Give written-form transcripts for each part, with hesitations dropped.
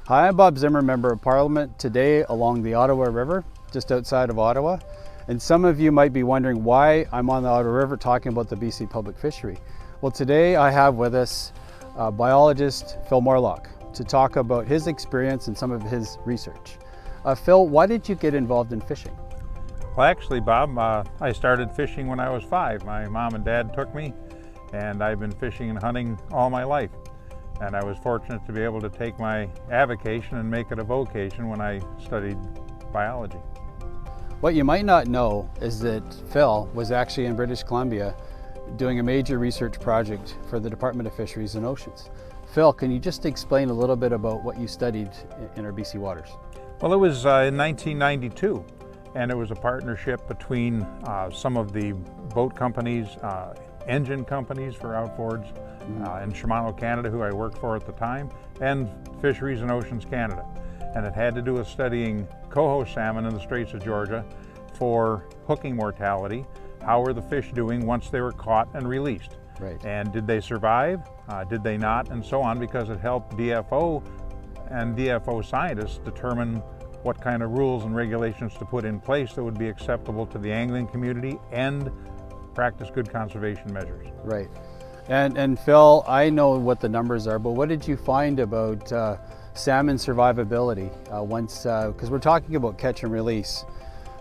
Hi, I'm Bob Zimmer, Member of Parliament, today along the Ottawa River, just outside of Ottawa. And some of you might be wondering why I'm on the Ottawa River talking about the BC public fishery. Well, today I have with us biologist Phil Morlock to talk about his experience and some of his research. Phil, why did you get involved in fishing? Well, actually, Bob, I started fishing when I was 5. My mom and dad took me, and I've been fishing and hunting all my life. And I was fortunate to be able to take my avocation and make it a vocation when I studied biology. What you might not know is that Phil was actually in British Columbia doing a major research project for the Department of Fisheries and Oceans. Phil, can you just explain a little bit about what you studied in our BC waters? Well, it was in 1992, and it was a partnership between some of the boat companies, engine companies for outboards in Shimano, Canada, who I worked for at the time, and Fisheries and Oceans Canada. And it had to do with studying coho salmon in the Straits of Georgia for hooking mortality. How were the fish doing once they were caught and released? Right. And did they survive? Did they not? And so on, because it helped DFO and DFO scientists determine what kind of rules and regulations to put in place that would be acceptable to the angling community and practice good conservation measures. Right. And Phil, I know what the numbers are, but what did you find about salmon survivability because we're talking about catch and release,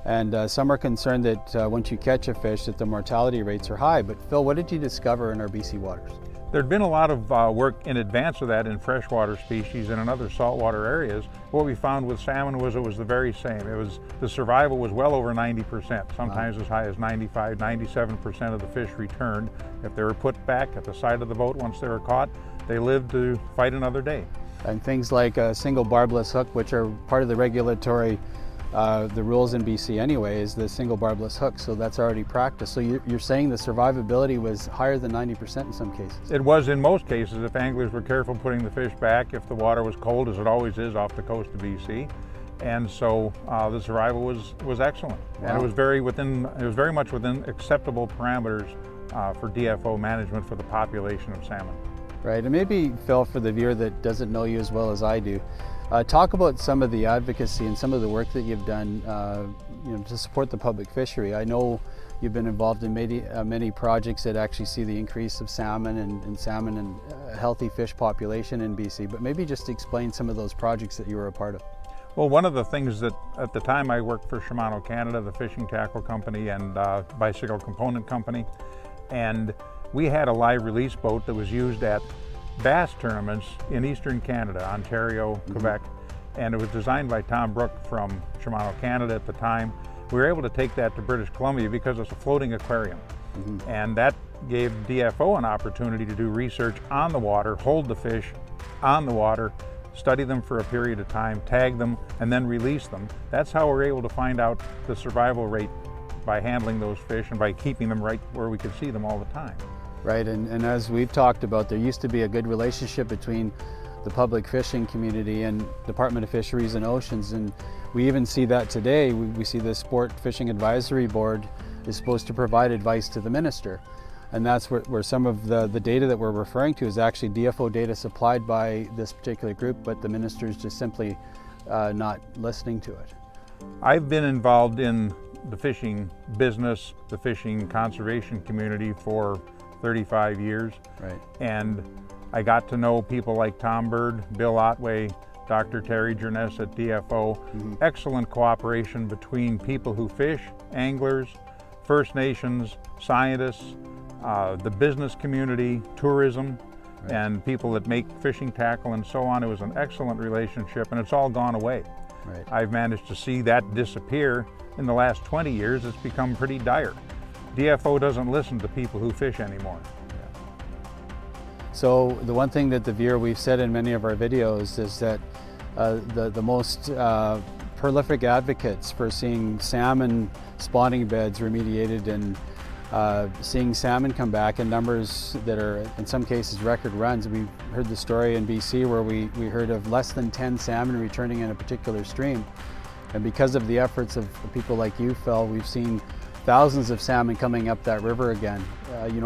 and some are concerned that once you catch a fish that the mortality rates are high. But Phil, what did you discover in our BC waters? There'd been a lot of work in advance of that in freshwater species and in other saltwater areas. What we found with salmon was it was the very same. The survival was well over 90%, sometimes as high as 95, 97% of the fish returned. If they were put back at the side of the boat once they were caught, they lived to fight another day. And things like a single barbless hook, which are part of the regulatory, the rules in BC anyway, is the single barbless hook, so that's already practiced. So you're saying the survivability was higher than 90% in some cases? It was in most cases, if anglers were careful putting the fish back, if the water was cold, as it always is off the coast of BC. And so the survival was excellent. Wow. And it was very much within acceptable parameters for DFO management for the population of salmon. Right, and maybe Phil, for the viewer that doesn't know you as well as I do, talk about some of the advocacy and some of the work that you've done to support the public fishery. I know you've been involved in many projects that actually see the increase of salmon and healthy fish population in BC, but maybe just explain some of those projects that you were a part of. Well, one of the things that at the time I worked for Shimano Canada, the fishing tackle company and bicycle component company, and we had a live release boat that was used at bass tournaments in Eastern Canada, Ontario, Quebec, and it was designed by Tom Brook from Shimano Canada at the time. We were able to take that to British Columbia because it's a floating aquarium. And that gave DFO an opportunity to do research on the water, hold the fish on the water, study them for a period of time, tag them, and then release them. That's how we're able to find out the survival rate, by handling those fish and by keeping them right where we could see them all the time. Right, and as we've talked about, there used to be a good relationship between the public fishing community and Department of Fisheries and Oceans, and we even see that today. We see the Sport Fishing Advisory Board is supposed to provide advice to the minister, and that's where some of the data that we're referring to is actually DFO data supplied by this particular group, but the minister is just simply not listening to it. I've been involved in the fishing business, the fishing conservation community for 35 years. Right. And I got to know people like Tom Bird, Bill Otway, Dr. Terry Jerness at DFO. Excellent cooperation between people who fish, anglers, First Nations, scientists, the business community, tourism, and people that make fishing tackle and so on. It was an excellent relationship, and it's all gone away. Right. I've managed to see that disappear. In the last 20 years, it's become pretty dire. DFO doesn't listen to people who fish anymore. So the one thing that the viewer, we've said in many of our videos, is that the most prolific advocates for seeing salmon spawning beds remediated and seeing salmon come back in numbers that are in some cases record runs. We've heard the story in BC where we heard of less than 10 salmon returning in a particular stream. And because of the efforts of people like you, Phil, we've seen thousands of salmon coming up that river again,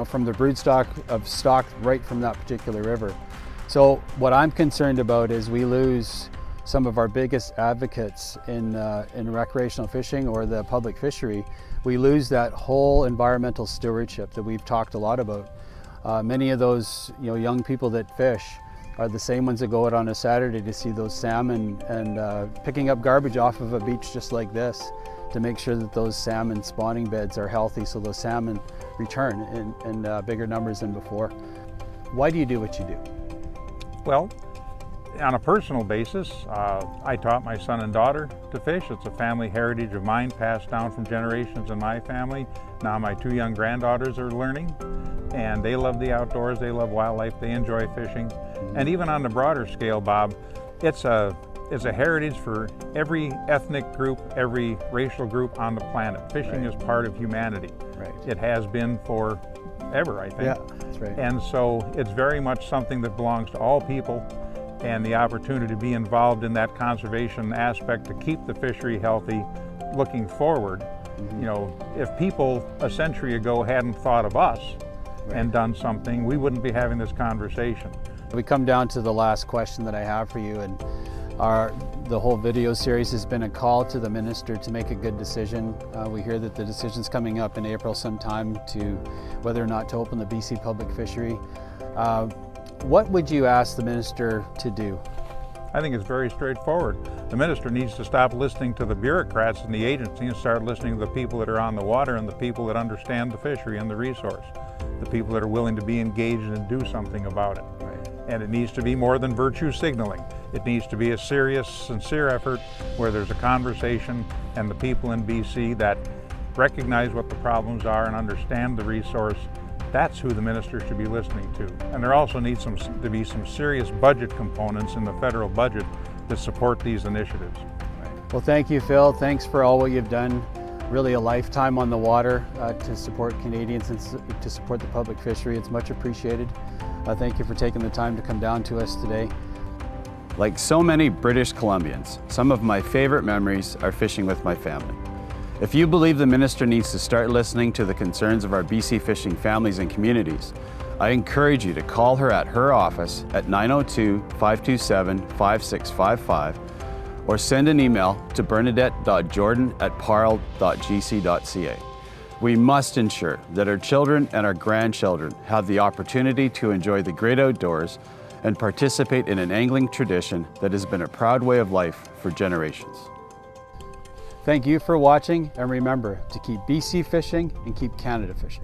from the broodstock of stock right from that particular river. So what I'm concerned about is we lose some of our biggest advocates in recreational fishing or the public fishery, we lose that whole environmental stewardship that we've talked a lot about. Many of those young people that fish are the same ones that go out on a Saturday to see those salmon and picking up garbage off of a beach just like this to make sure that those salmon spawning beds are healthy so those salmon return in bigger numbers than before. Why do you do what you do? Well, on a personal basis, I taught my son and daughter to fish. It's a family heritage of mine passed down from generations in my family. Now my 2 young granddaughters are learning, and they love the outdoors, they love wildlife, they enjoy fishing. And even on the broader scale, Bob, it's a heritage for every ethnic group, every racial group on the planet. Fishing is part of humanity. Right. It has been forever, I think. Yeah, that's right. And so it's very much something that belongs to all people, and the opportunity to be involved in that conservation aspect to keep the fishery healthy looking forward. If people a century ago hadn't thought of us and done something, we wouldn't be having this conversation. We come down to the last question that I have for you, and the whole video series has been a call to the minister to make a good decision. We hear that the decision's coming up in April sometime to whether or not to open the BC public fishery. What would you ask the minister to do? I think it's very straightforward. The minister needs to stop listening to the bureaucrats in the agency and start listening to the people that are on the water and the people that understand the fishery and the resource, the people that are willing to be engaged and do something about it. Right. And it needs to be more than virtue signaling. It needs to be a serious, sincere effort where there's a conversation and the people in BC that recognize what the problems are and understand the resource. That's who the minister should be listening to. And there also needs to be some serious budget components in the federal budget that support these initiatives. Well, thank you, Phil. Thanks for all what you've done. Really a lifetime on the water to support Canadians and to support the public fishery. It's much appreciated. Thank you for taking the time to come down to us today. Like so many British Columbians, some of my favorite memories are fishing with my family. If you believe the minister needs to start listening to the concerns of our BC fishing families and communities, I encourage you to call her at her office at 902-527-5655 or send an email to bernadette.jordan@parle.gc.ca. We must ensure that our children and our grandchildren have the opportunity to enjoy the great outdoors and participate in an angling tradition that has been a proud way of life for generations. Thank you for watching, and remember to keep BC fishing and keep Canada fishing.